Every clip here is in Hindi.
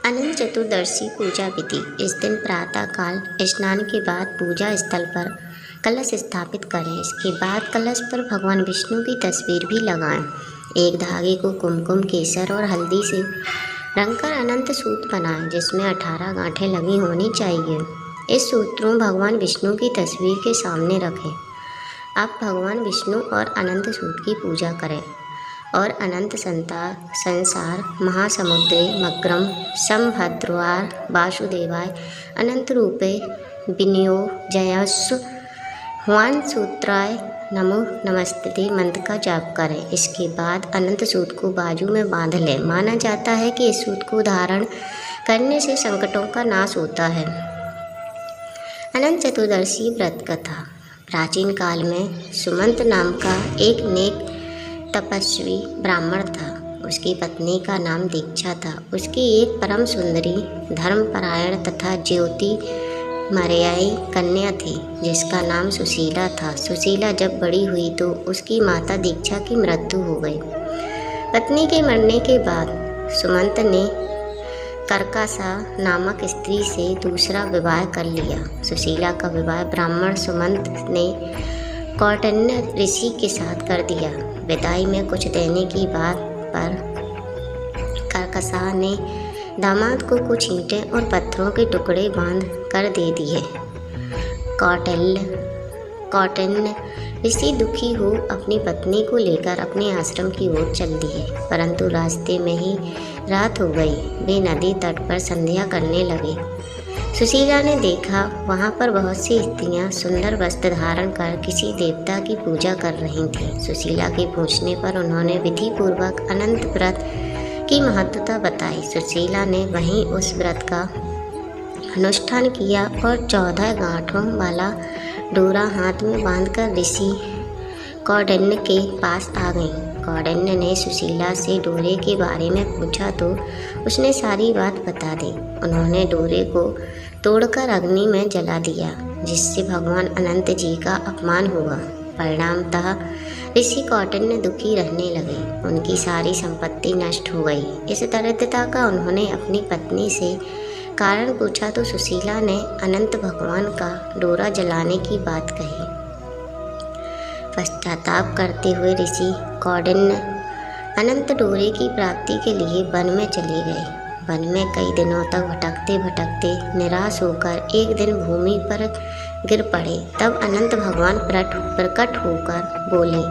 अनंत चतुर्दशी पूजा विधि। इस दिन प्रातः काल स्नान के बाद पूजा स्थल पर कलश स्थापित करें। इसके बाद कलश पर भगवान विष्णु की तस्वीर भी लगाएं। एक धागे को कुमकुम, केसर और हल्दी से रंगकर अनंत सूत्र बनाएं, जिसमें 18 गांठें लगी होनी चाहिए। इस सूत्रों भगवान विष्णु की तस्वीर के सामने रखें। अब भगवान विष्णु और अनंत सूत्र की पूजा करें और अनंत संसार महासमुद्रे मग्रम संभद्रवार वासुदेवाय अनंत रूपे विनियोजयस्व हुआन सूत्राय नमो नमस्ते मंत्र का जाप करें। इसके बाद अनंत सूत्र को बाजू में बांध लें। माना जाता है कि इस सूत्र को धारण करने से संकटों का नाश होता है। अनंत चतुर्दशी व्रत कथा। प्राचीन काल में सुमंत नाम का एक नेक तपस्वी ब्राह्मण था। उसकी पत्नी का नाम दीक्षा था। उसकी एक परम सुंदरी, धर्मपरायण तथा ज्योति मर्याई कन्या थी, जिसका नाम सुशीला था। सुशीला जब बड़ी हुई तो उसकी माता दीक्षा की मृत्यु हो गई। पत्नी के मरने के बाद सुमंत ने कर्कासा नामक स्त्री से दूसरा विवाह कर लिया। सुशीला का विवाह ब्राह्मण सुमंत ने कौंडिन्य ऋषि के साथ कर दिया। विदाई में कुछ देने की बात पर कर्कसा ने दामाद को कुछ ईंटें और पत्थरों के टुकड़े बांध कर दे दिए। कौंडिन्य ऋषि दुखी हो अपनी पत्नी को लेकर अपने आश्रम की ओर चल दिए, परंतु रास्ते में ही रात हो गई। वे नदी तट पर संध्या करने लगे। सुशीला ने देखा वहाँ पर बहुत सी स्त्रियाँ सुंदर वस्त्र धारण कर किसी देवता की पूजा कर रही थीं। सुशीला के पूछने पर उन्होंने विधि पूर्वक अनंत व्रत की महत्वता बताई। सुशीला ने वहीं उस व्रत का अनुष्ठान किया और 14 गांठों वाला डोरा हाथ में बांधकर ऋषि कौंडिन्य के पास आ गई। कौंडिन्य ने सुशीला से डोरे के बारे में पूछा तो उसने सारी बात बता दी। उन्होंने डोरे को तोड़कर अग्नि में जला दिया, जिससे भगवान अनंत जी का अपमान हुआ। परिणामतः ऋषि कौंडिन्य दुखी रहने लगे। उनकी सारी संपत्ति नष्ट हो गई। इस दरिद्रता का उन्होंने अपनी पत्नी से कारण पूछा तो सुशीला ने अनंत भगवान का डोरा जलाने की बात कही। पश्चाताप करते हुए ऋषि कौंडिन्य अनंत डोरे की प्राप्ति के लिए वन में चले गए। वन में कई दिनों तक भटकते भटकते निराश होकर एक दिन भूमि पर गिर पड़े। तब अनंत भगवान प्रकट होकर बोले,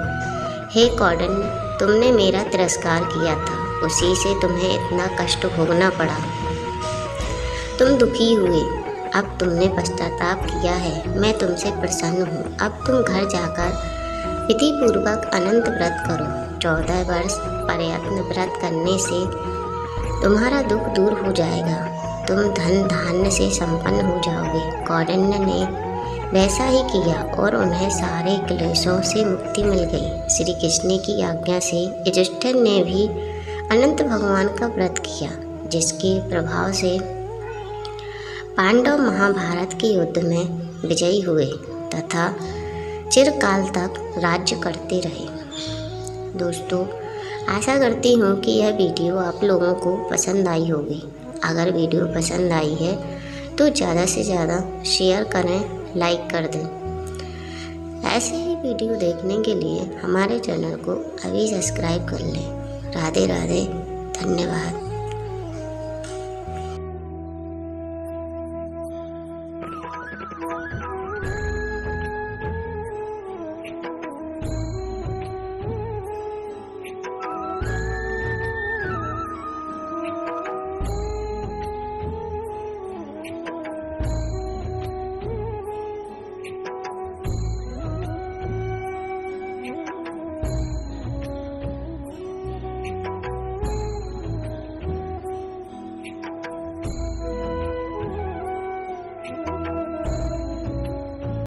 हे कौंडिन्य, तुमने मेरा तिरस्कार किया था, उसी से तुम्हें इतना कष्ट भोगना पड़ा। तुम दुखी हुए, अब तुमने पश्चाताप किया है। मैं तुमसे प्रसन्न हूँ। अब तुम घर जाकर विधि पूर्वक अनंत व्रत करो। 14 वर्ष प्रयत्न व्रत करने से तुम्हारा दुख दूर हो जाएगा। तुम धन धान्य से संपन्न हो जाओगे। कौंडिन्य ने वैसा ही किया और उन्हें सारे क्लेशों से मुक्ति मिल गई। श्री कृष्ण की आज्ञा से युधिष्ठिर ने भी अनंत भगवान का व्रत किया, जिसके प्रभाव से पांडव महाभारत के युद्ध में विजयी हुए तथा चिरकाल तक राज्य करते रहे। दोस्तों, आशा करती हूँ कि यह वीडियो आप लोगों को पसंद आई होगी। अगर वीडियो पसंद आई है तो ज़्यादा से ज़्यादा शेयर करें, लाइक कर दें। ऐसे ही वीडियो देखने के लिए हमारे चैनल को अभी सब्सक्राइब कर लें। राधे राधे, धन्यवाद।